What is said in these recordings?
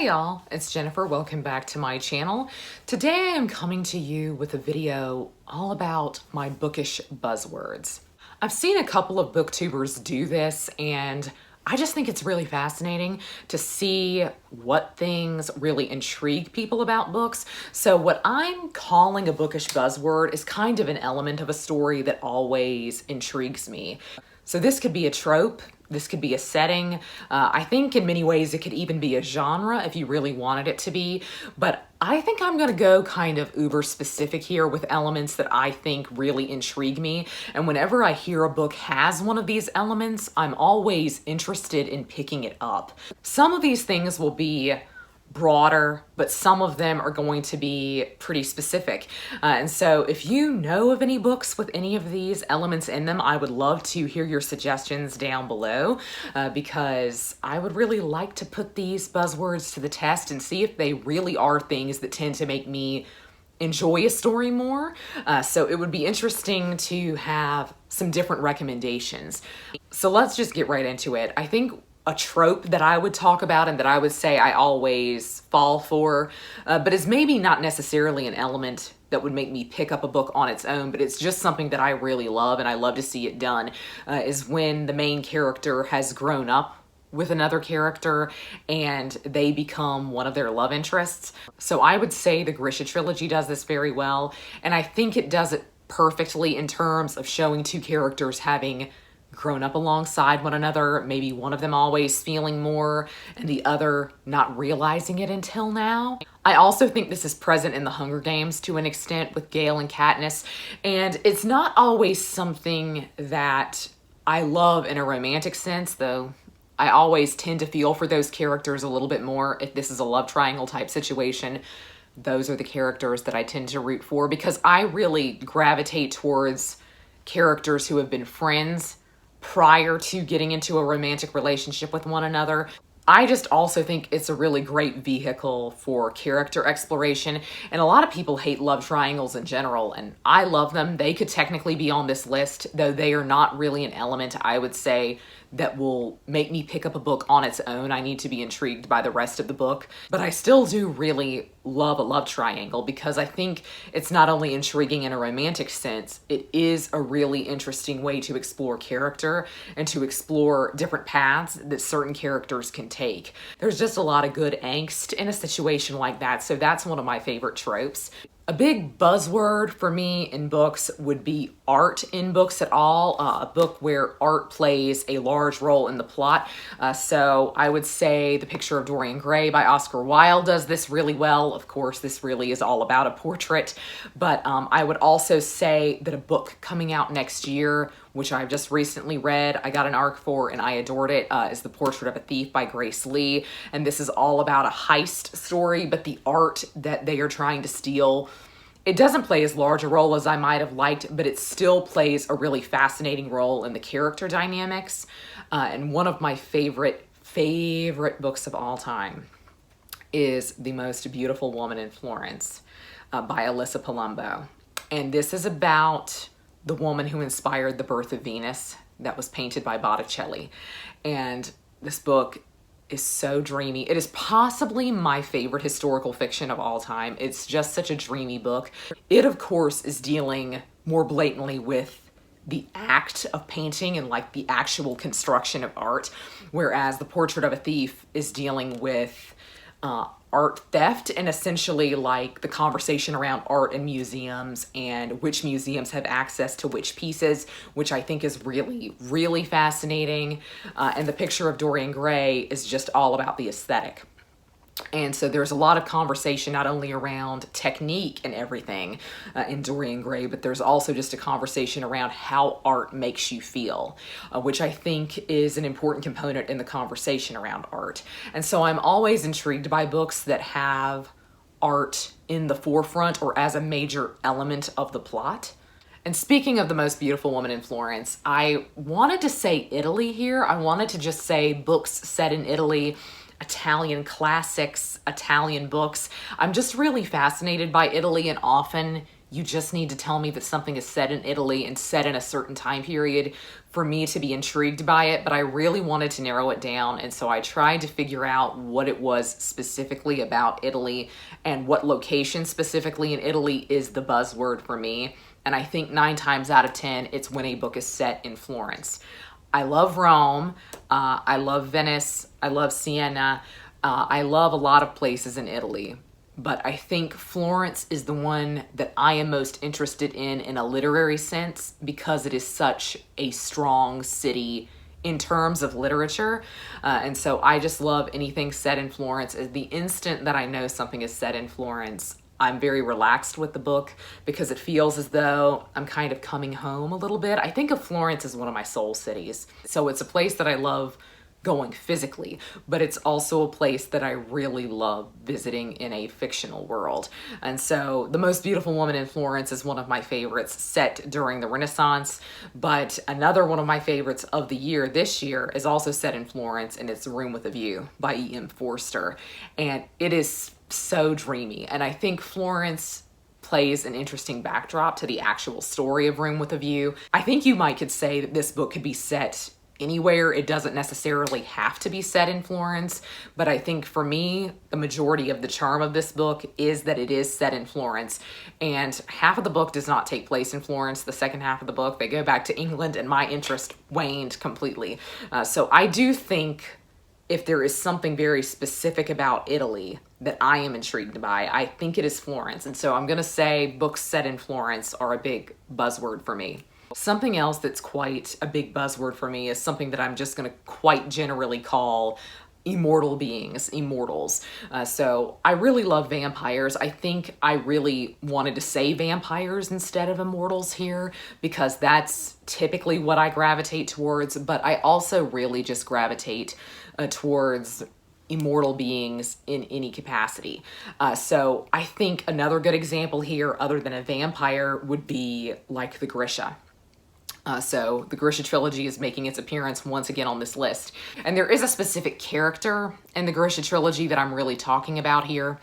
Hey y'all, it's Jennifer. Welcome back to my channel. Today I am coming to you with a video all about my bookish buzzwords. I've seen a couple of booktubers do this, and I just think it's really fascinating to see what things really intrigue people about books. So what I'm calling a bookish buzzword is kind of an element of a story that always intrigues me. So this could be a trope, this could be a setting. I think in many ways it could even be a genre if you really wanted it to be, but I think I'm gonna go kind of uber specific here with elements that I think really intrigue me. And whenever I hear a book has one of these elements, I'm always interested in picking it up. Some of these things will be broader, but some of them are going to be pretty specific. And so if you know of any books with any of these elements in them, I would love to hear your suggestions down below because I would really like to put these buzzwords to the test and see if they really are things that tend to make me enjoy a story more. So it would be interesting to have some different recommendations. So let's just get right into it. I think a trope that I would talk about and that I would say I always fall for, but is maybe not necessarily an element that would make me pick up a book on its own, but it's just something that I really love and I love to see it done, is when the main character has grown up with another character and they become one of their love interests. So I would say the Grisha trilogy does this very well, and I think it does it perfectly in terms of showing two characters having grown up alongside one another, maybe one of them always feeling more and the other not realizing it until now. I also think this is present in the Hunger Games to an extent with Gale and Katniss, and it's not always something that I love in a romantic sense, though I always tend to feel for those characters a little bit more if this is a love triangle type situation. Those are the characters that I tend to root for because I really gravitate towards characters who have been friends prior to getting into a romantic relationship with one another. I just also think it's a really great vehicle for character exploration, and a lot of people hate love triangles in general, and I love them. They could technically be on this list, though they are not really an element, I would say, that will make me pick up a book on its own. I need to be intrigued by the rest of the book, but I still do really love a love triangle because I think it's not only intriguing in a romantic sense, it is a really interesting way to explore character and to explore different paths that certain characters can take. There's just a lot of good angst in a situation like that, so that's one of my favorite tropes. A big buzzword for me in books would be art in books at all, a book where art plays a large role in the plot. So I would say The Picture of Dorian Gray by Oscar Wilde does this really well. Of course, this really is all about a portrait, but I would also say that a book coming out next year, which I've just recently read, I got an ARC for and I adored it, is The Portrait of a Thief by Grace Lee. And this is all about a heist story, but the art that they are trying to steal, it doesn't play as large a role as I might have liked, but it still plays a really fascinating role in the character dynamics. And one of my favorite books of all time is The Most Beautiful Woman in Florence by Alyssa Palumbo. And this is about the woman who inspired The Birth of Venus that was painted by Botticelli. And this book is so dreamy. It is possibly my favorite historical fiction of all time. It's just such a dreamy book. It, of course, is dealing more blatantly with the act of painting and like the actual construction of art, whereas The Portrait of a Thief is dealing with art theft and essentially like the conversation around art in museums and which museums have access to which pieces, which I think is really, really fascinating. And The Picture of Dorian Gray is just all about the aesthetic. And so there's a lot of conversation not only around technique and everything in Dorian Gray, but there's also just a conversation around how art makes you feel, which I think is an important component in the conversation around art. And so I'm always intrigued by books that have art in the forefront or as a major element of the plot. And speaking of The Most Beautiful Woman in Florence, I wanted to say Italy here. I wanted to just say books set in Italy, Italian classics, Italian books. I'm just really fascinated by Italy, and often You just need to tell me that something is set in Italy and set in a certain time period for me to be intrigued by it, but I really wanted to narrow it down, and so I tried to figure out what it was specifically about Italy and what location specifically in Italy is the buzzword for me. And I think 9 times out of 10, it's when a book is set in Florence. I love Rome, I love Venice, I love Siena, I love a lot of places in Italy. But I think Florence is the one that I am most interested in a literary sense, because it is such a strong city in terms of literature. And so I just love anything set in Florence. The instant that I know something is set in Florence, I'm very relaxed with the book, because it feels as though I'm kind of coming home a little bit. I think of Florence as one of my soul cities. So it's a place that I love going physically, but it's also a place that I really love visiting in a fictional world. And so The Most Beautiful Woman in Florence is one of my favorites, set during the Renaissance, but another one of my favorites of the year this year is also set in Florence, and it's Room with a View by E.M. Forster. And it is so dreamy, and I think Florence plays an interesting backdrop to the actual story of Room with a View. I think you might could say that this book could be set anywhere. It doesn't necessarily have to be set in Florence, but I think for me, the majority of the charm of this book is that it is set in Florence. And half of the book does not take place in Florence. The second half of the book, they go back to England, and my interest waned completely. So I do think if there is something very specific about Italy that I am intrigued by, I think it is Florence. And so I'm gonna say books set in Florence are a big buzzword for me. Something else that's quite a big buzzword for me is something that I'm just going to quite generally call immortal beings, immortals. So I really love vampires. I think I really wanted to say vampires instead of immortals here, because that's typically what I gravitate towards, but I also really just gravitate towards immortal beings in any capacity. So I think another good example here, other than a vampire, would be like the Grisha. So the Grisha trilogy is making its appearance once again on this list. And there is a specific character in the Grisha trilogy that I'm really talking about here,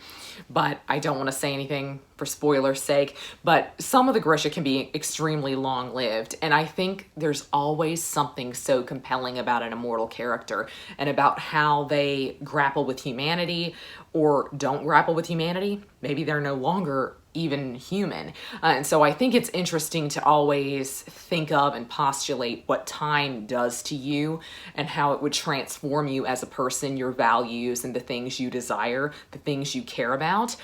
but I don't want to say anything for spoiler's sake. But some of the Grisha can be extremely long-lived, and I think there's always something so compelling about an immortal character and about how they grapple with humanity or don't grapple with humanity. Maybe they're no longer even human. And so I think it's interesting to always think of and postulate what time does to you and how it would transform you as a person, your values and the things you desire, the things you care about.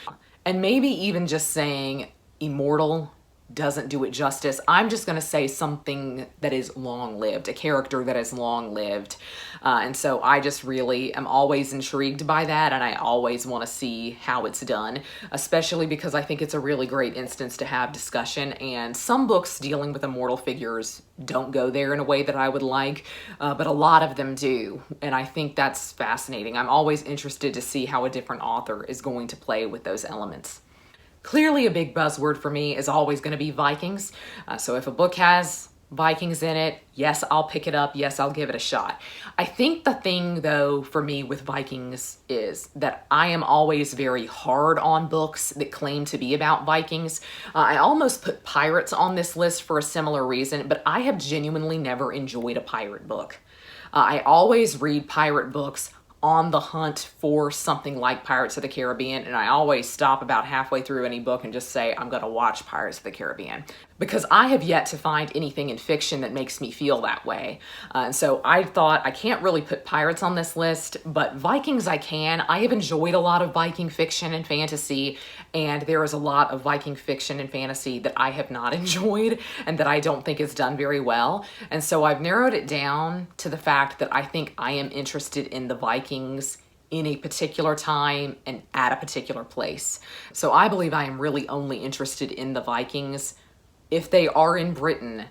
And maybe even just saying immortal doesn't do it justice. I'm just going to say something that is long-lived, a character that is long-lived. And so I just really am always intrigued by that, and I always want to see how it's done, especially because I think it's a really great instance to have discussion, and some books dealing with immortal figures don't go there in a way that I would like, but a lot of them do, and I think that's fascinating. I'm always interested to see how a different author is going to play with those elements. Clearly a big buzzword for me is always going to be Vikings. So if a book has Vikings in it, yes, I'll pick it up. Yes, I'll give it a shot. I think the thing, though, for me with Vikings is that I am always very hard on books that claim to be about Vikings. I almost put pirates on this list for a similar reason, but I have genuinely never enjoyed a pirate book. I always read pirate books on the hunt for something like Pirates of the Caribbean, and I always stop about halfway through any book and just say, I'm gonna watch Pirates of the Caribbean, because I have yet to find anything in fiction that makes me feel that way. And so I thought I can't really put pirates on this list, but Vikings I can. I have enjoyed a lot of Viking fiction and fantasy, and there is a lot of Viking fiction and fantasy that I have not enjoyed and that I don't think is done very well. And so I've narrowed it down to the fact that I think I am interested in the Vikings in a particular time and at a particular place. So I believe I am really only interested in the Vikings if they are in Britain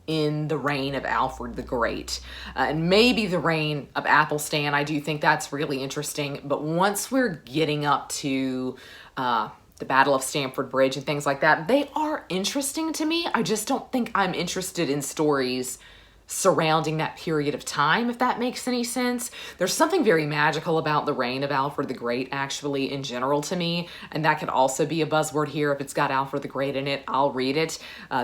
in the reign of Alfred the Great. And maybe the reign of Athelstan. I do think that's really interesting. But once we're getting up to the Battle of Stamford Bridge and things like that, they are interesting to me. I just don't think I'm interested in stories surrounding that period of time, if that makes any sense. There's something very magical about the reign of Alfred the Great, actually, in general to me, and that could also be a buzzword here. If it's got Alfred the Great in it, I'll read it.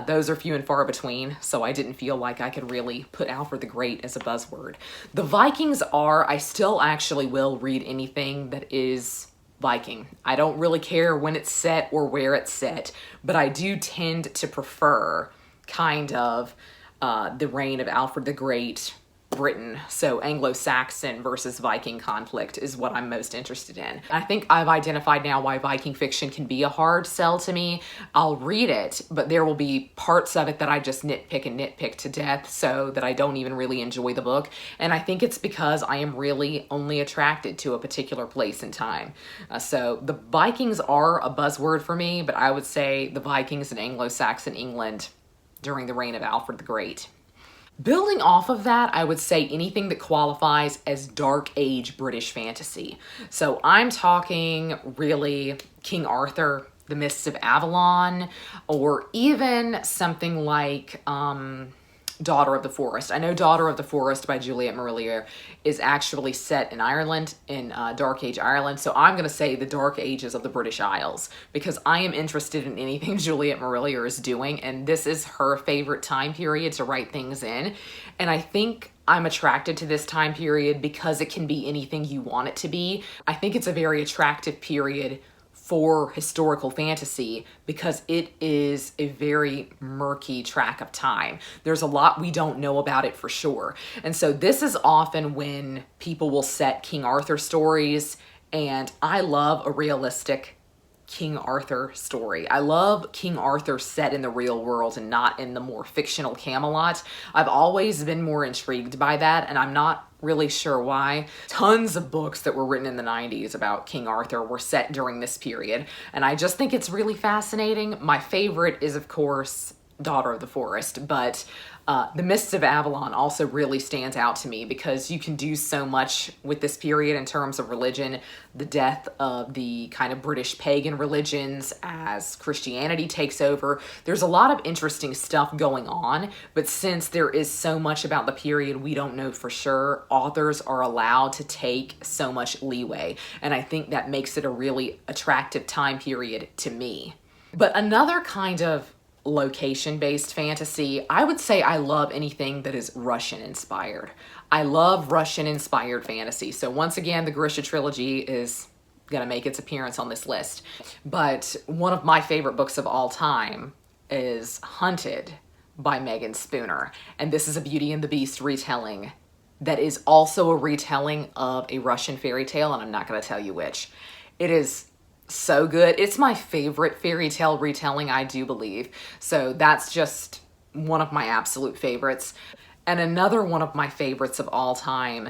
Those are few and far between, so I didn't feel like I could really put Alfred the Great as a buzzword. The Vikings are, I still actually will read anything that is Viking. I don't really care when it's set or where it's set, but I do tend to prefer kind of the reign of Alfred the Great, Britain. So Anglo-Saxon versus Viking conflict is what I'm most interested in. I think I've identified now why Viking fiction can be a hard sell to me. I'll read it, but there will be parts of it that I just nitpick to death so that I don't even really enjoy the book. And I think it's because I am really only attracted to a particular place and time. So the Vikings are a buzzword for me, but I would say the Vikings in Anglo-Saxon England during the reign of Alfred the Great. Building off of that, I would say anything that qualifies as Dark Age British fantasy. So I'm talking really King Arthur, The Mists of Avalon, or even something like Daughter of the Forest. I know Daughter of the Forest by Juliet Marillier is actually set in Ireland, in Dark Age Ireland, so I'm going to say the Dark Ages of the British Isles, because I am interested in anything Juliet Marillier is doing, and this is her favorite time period to write things in, and I think I'm attracted to this time period because it can be anything you want it to be. I think it's a very attractive period for historical fantasy because it is a very murky track of time. There's a lot we don't know about it for sure. And so this is often when people will set King Arthur stories, and I love a realistic King Arthur story. I love King Arthur set in the real world and not in the more fictional Camelot. I've always been more intrigued by that, and I'm not really sure why. Tons of books that were written in the 90s about King Arthur were set during this period, and I just think it's really fascinating. My favorite is, of course, Daughter of the Forest, but The Mists of Avalon also really stands out to me because you can do so much with this period in terms of religion, the death of the kind of British pagan religions as Christianity takes over. There's a lot of interesting stuff going on, but since there is so much about the period we don't know for sure, authors are allowed to take so much leeway, and I think that makes it a really attractive time period to me. But another kind of location-based fantasy, I would say I love anything that is Russian-inspired. I love Russian-inspired fantasy. So once again, the Grisha trilogy is gonna make its appearance on this list. But one of my favorite books of all time is Hunted by Megan Spooner. And this is a Beauty and the Beast retelling that is also a retelling of a Russian fairy tale, and I'm not gonna tell you which. It is so good. It's my favorite fairy tale retelling, I do believe. So that's just one of my absolute favorites. And another one of my favorites of all time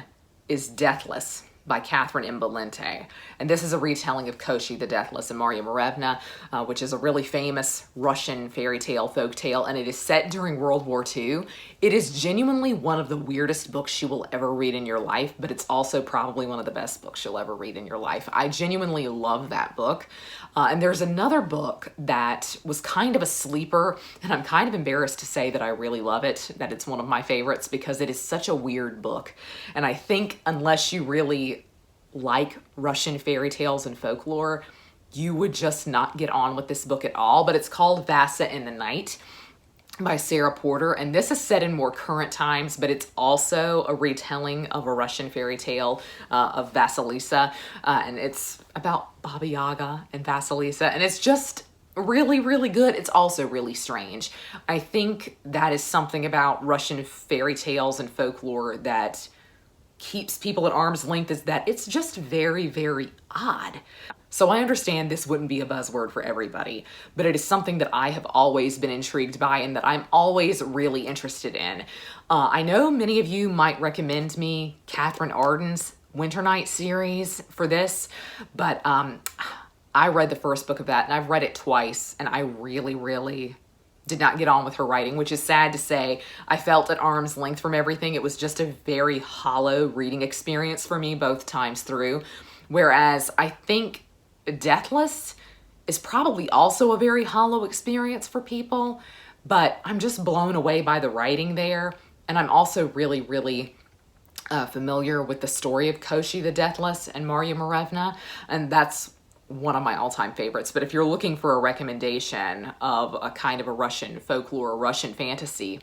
is Deathless by Catherine Imbolente. And this is a retelling of Koshi the Deathless and Marya Morevna, which is a really famous Russian fairy tale, folk tale, and it is set during World War II. It is genuinely one of the weirdest books you will ever read in your life, but it's also probably one of the best books you'll ever read in your life. I genuinely love that book. And there's another book that was kind of a sleeper, and I'm kind of embarrassed to say that I really love it, that it's one of my favorites, because it is such a weird book. And I think unless you really like Russian fairy tales and folklore, you would just not get on with this book at all. But it's called Vasa in the Night by Sarah Porter, and this is set in more current times, but it's also a retelling of a Russian fairy tale of Vasilisa, and it's about Baba Yaga and Vasilisa, and it's just really, really good. It's also really strange. I think that is something about Russian fairy tales and folklore that keeps people at arm's length, is that it's just very, very odd. So I understand this wouldn't be a buzzword for everybody, but it is something that I have always been intrigued by and that I'm always really interested in. I know many of you might recommend me Catherine Arden's Winter Night series for this, but I read the first book of that and I've read it twice, and I really, really did not get on with her writing, which is sad to say. I felt at arm's length from everything. It was just a very hollow reading experience for me both times through. Whereas I think Deathless is probably also a very hollow experience for people, but I'm just blown away by the writing there. And I'm also really familiar with the story of Koshi the Deathless and Marya Morevna, and that's one of my all-time favorites. But if you're looking for a recommendation of a kind of a Russian folklore, Russian fantasy,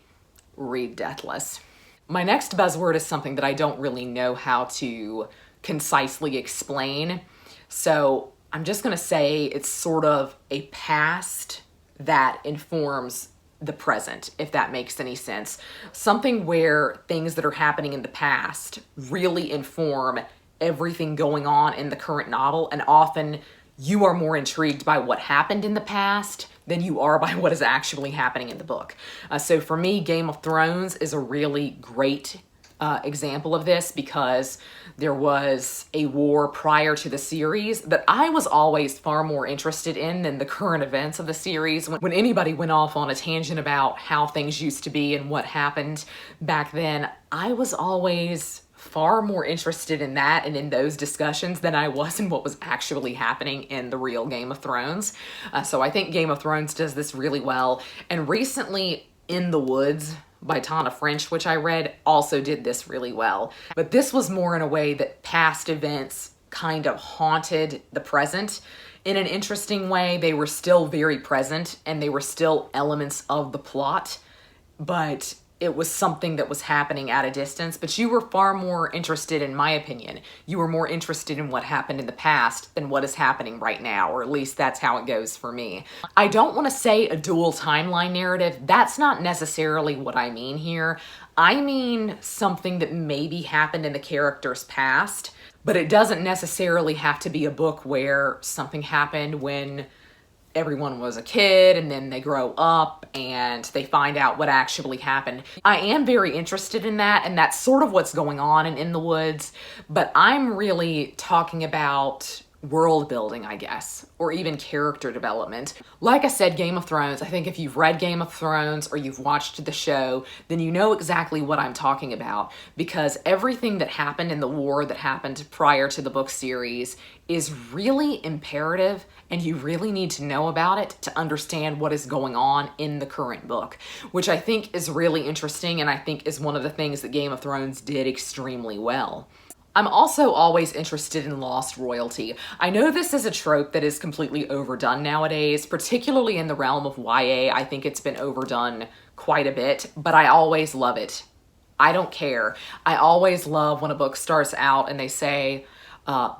read Deathless. My next buzzword is something that I don't really know how to concisely explain, so I'm just gonna say it's sort of a past that informs the present, if that makes any sense. Something where things that are happening in the past really inform everything going on in the current novel, and often you are more intrigued by what happened in the past than you are by what is actually happening in the book. So for me, Game of Thrones is a really great example of this, because there was a war prior to the series that I was always far more interested in than the current events of the series. When anybody went off on a tangent about how things used to be and what happened back then, I was always far more interested in that and in those discussions than I was in what was actually happening in the real Game of Thrones. So I think Game of Thrones does this really well. And recently, In the Woods by Tana French, which I read, also did this really well. But this was more in a way that past events kind of haunted the present in an interesting way. They were still very present and they were still elements of the plot, but it was something that was happening at a distance. But you were far more interested, in my opinion, you were more interested in what happened in the past than what is happening right now, or at least that's how it goes for me. I don't want to say a dual timeline narrative. That's not necessarily what I mean here. I mean something that maybe happened in the character's past, but it doesn't necessarily have to be a book where something happened when everyone was a kid and then they grow up and they find out what actually happened. I am very interested in that, and that's sort of what's going on in the Woods, but I'm really talking about world building, I guess, or even character development. Like I said, Game of Thrones, I think if you've read Game of Thrones or you've watched the show, then you know exactly what I'm talking about, because everything that happened in the war that happened prior to the book series is really imperative, and you really need to know about it to understand what is going on in the current book, which I think is really interesting, and I think is one of the things that Game of Thrones did extremely well. I'm also always interested in lost royalty. I know this is a trope that is completely overdone nowadays, particularly in the realm of YA. I think it's been overdone quite a bit, but I always love it. I don't care. I always love when a book starts out and they say,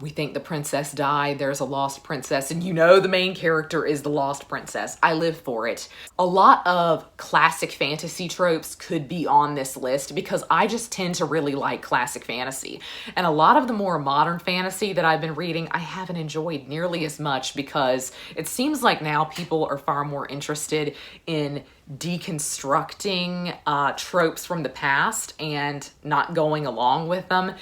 we think the princess died, there's a lost princess, and you know the main character is the lost princess. I live for it. A lot of classic fantasy tropes could be on this list because I just tend to really like classic fantasy. And a lot of the more modern fantasy that I've been reading, I haven't enjoyed nearly as much, because it seems like now people are far more interested in deconstructing tropes from the past and not going along with them.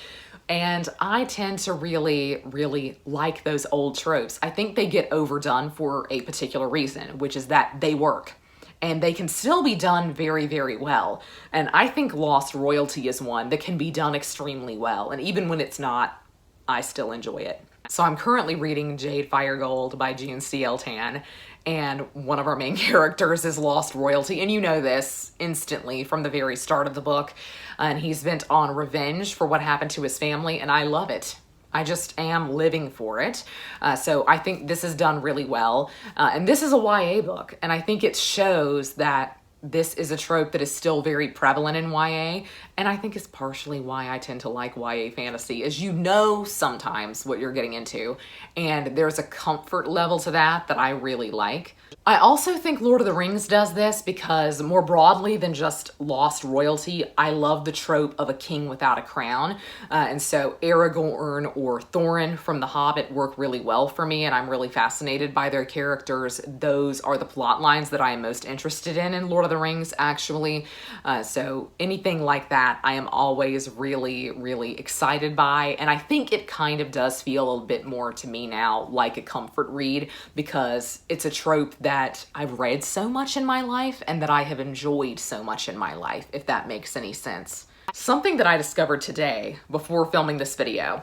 And I tend to really like those old tropes. I think they get overdone for a particular reason, which is that they work. And they can still be done very well. And I think Lost Royalty is one that can be done extremely well. And even when it's not, I still enjoy it. So I'm currently reading Jade Fire Gold by June C.L. Tan, and one of our main characters is Lost Royalty, and you know this instantly from the very start of the book, and he's bent on revenge for what happened to his family, and I love it. I just am living for it. So I think this is done really well, and this is a YA book, and I think it shows that this is a trope that is still very prevalent in YA, and I think it's partially why I tend to like YA fantasy, is you know sometimes what you're getting into, and there's a comfort level to that I really like. I also think Lord of the Rings does this because, more broadly than just lost royalty, I love the trope of a king without a crown. And so Aragorn or Thorin from The Hobbit work really well for me, and I'm really fascinated by their characters. Those are the plot lines that I am most interested in Lord of the Rings, actually. So anything like that, I am always really excited by. And I think it kind of does feel a bit more to me now like a comfort read, because it's a trope that I've read so much in my life and that I have enjoyed so much in my life, if that makes any sense. Something that I discovered today before filming this video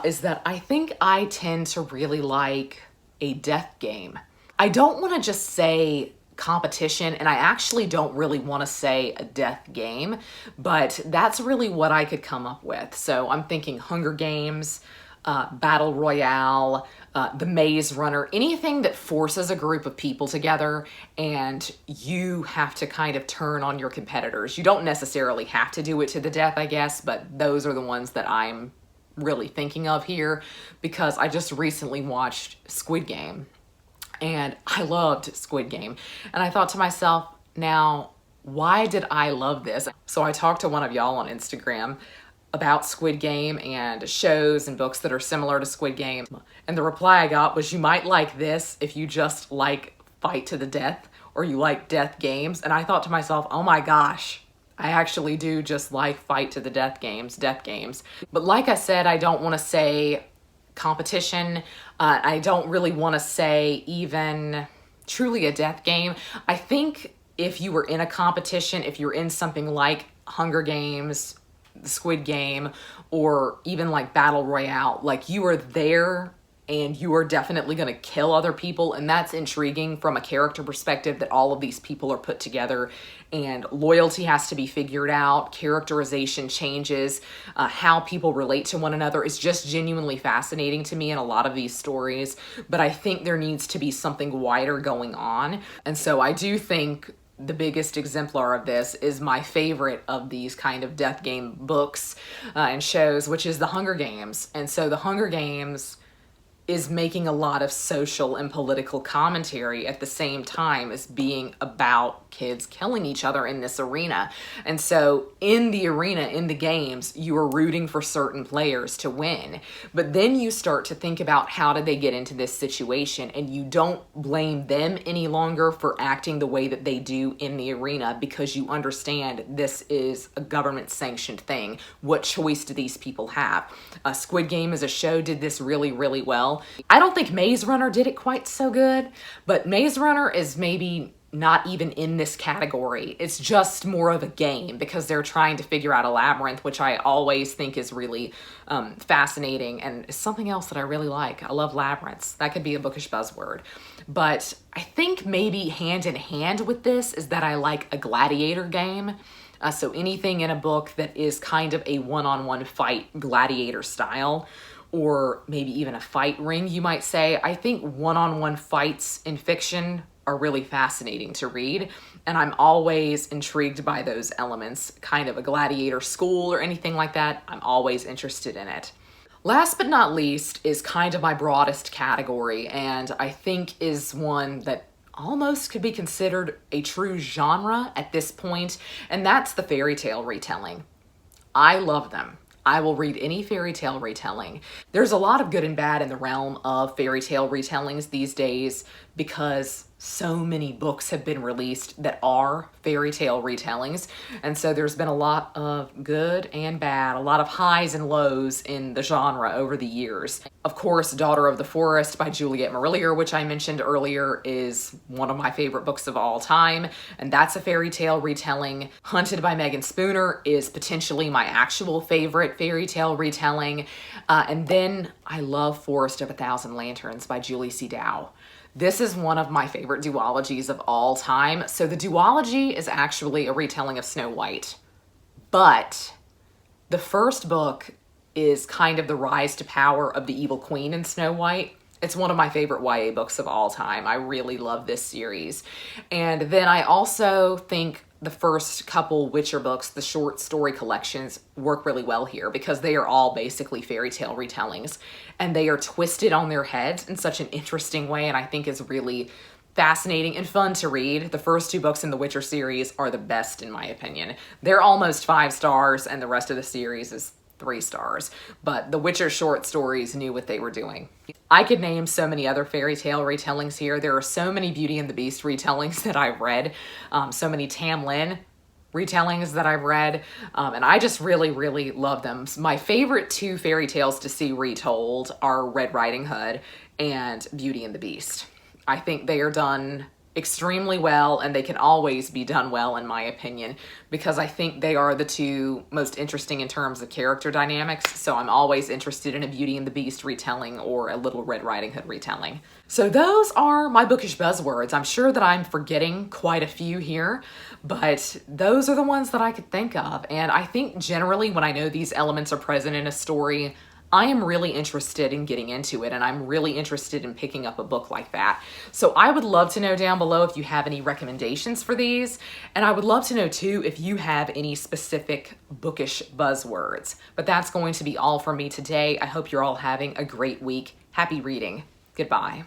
is that I think I tend to really like a death game. I don't want to just say competition, and I actually don't really want to say a death game, but that's really what I could come up with. So I'm thinking Hunger Games, Battle Royale, the Maze Runner, anything that forces a group of people together and you have to kind of turn on your competitors. You don't necessarily have to do it to the death, I guess, but those are the ones that I'm really thinking of here because I just recently watched Squid Game. And I loved Squid Game. And I thought to myself, now, why did I love this? So I talked to one of y'all on Instagram about Squid Game and shows and books that are similar to Squid Game. And the reply I got was, you might like this if you just like fight to the death or you like death games. And I thought to myself, oh my gosh, I actually do just like fight to the death games. But like I said, I don't want to say competition. I don't really want to say even truly a death game. I think if you were in a competition, if you're in something like Hunger Games, the Squid Game, or even like Battle Royale, like you are there and you are definitely going to kill other people, and that's intriguing from a character perspective that all of these people are put together and loyalty has to be figured out, characterization changes, how people relate to one another is just genuinely fascinating to me in a lot of these stories, but I think there needs to be something wider going on. And so I do think the biggest exemplar of this is my favorite of these kind of death game books and shows, which is the Hunger Games. And so the Hunger Games is making a lot of social and political commentary at the same time as being about kids killing each other in this arena. And so in the arena, in the games, you are rooting for certain players to win. But then you start to think about how did they get into this situation, and you don't blame them any longer for acting the way that they do in the arena because you understand this is a government sanctioned thing. What choice do these people have? Squid Game as a show did this really, really well. I don't think Maze Runner did it quite so good, but Maze Runner is maybe not even in this category. It's just more of a game because they're trying to figure out a labyrinth, which I always think is really fascinating and is something else that I really like. I love labyrinths. That could be a bookish buzzword. But I think maybe hand in hand with this is that I like a gladiator game. So anything in a book that is kind of a one-on-one fight gladiator style, or maybe even a fight ring, you might say. I think one-on-one fights in fiction are really fascinating to read, and I'm always intrigued by those elements, kind of a gladiator school or anything like that. I'm always interested in it. Last but not least is kind of my broadest category, and I think is one that almost could be considered a true genre at this point, and that's the fairy tale retelling. I love them. I will read any fairy tale retelling. There's a lot of good and bad in the realm of fairy tale retellings these days because so many books have been released that are fairy tale retellings. And so there's been a lot of good and bad, a lot of highs and lows in the genre over the years. Of course, Daughter of the Forest by Juliet Marillier, which I mentioned earlier, is one of my favorite books of all time. And that's a fairy tale retelling. Hunted by Megan Spooner is potentially my actual favorite fairy tale retelling. And then I love Forest of a Thousand Lanterns by Julie C. Dow. This is one of my favorite duologies of all time. So the duology is actually a retelling of Snow White, but the first book is kind of the rise to power of the evil queen in Snow White. It's one of my favorite YA books of all time. I really love this series. And then I also think the first couple Witcher books, the short story collections, work really well here because they are all basically fairy tale retellings and they are twisted on their heads in such an interesting way, and I think is really fascinating and fun to read. The first two books in the Witcher series are the best in my opinion. They're almost 5 stars and the rest of the series is 3 stars, but the Witcher short stories knew what they were doing. I could name so many other fairy tale retellings here. There are so many Beauty and the Beast retellings that I've read, so many Tam Lin retellings that I've read, and I just really, really love them. My favorite 2 fairy tales to see retold are Red Riding Hood and Beauty and the Beast. I think they are done extremely well, and they can always be done well, in my opinion, because I think they are the two most interesting in terms of character dynamics. So I'm always interested in a Beauty and the Beast retelling or a Little Red Riding Hood retelling. So those are my bookish buzzwords. I'm sure that I'm forgetting quite a few here, but those are the ones that I could think of. And I think generally when I know these elements are present in a story, I am really interested in getting into it, and I'm really interested in picking up a book like that. So I would love to know down below if you have any recommendations for these, and I would love to know too if you have any specific bookish buzzwords. But that's going to be all for me today. I hope you're all having a great week. Happy reading. Goodbye.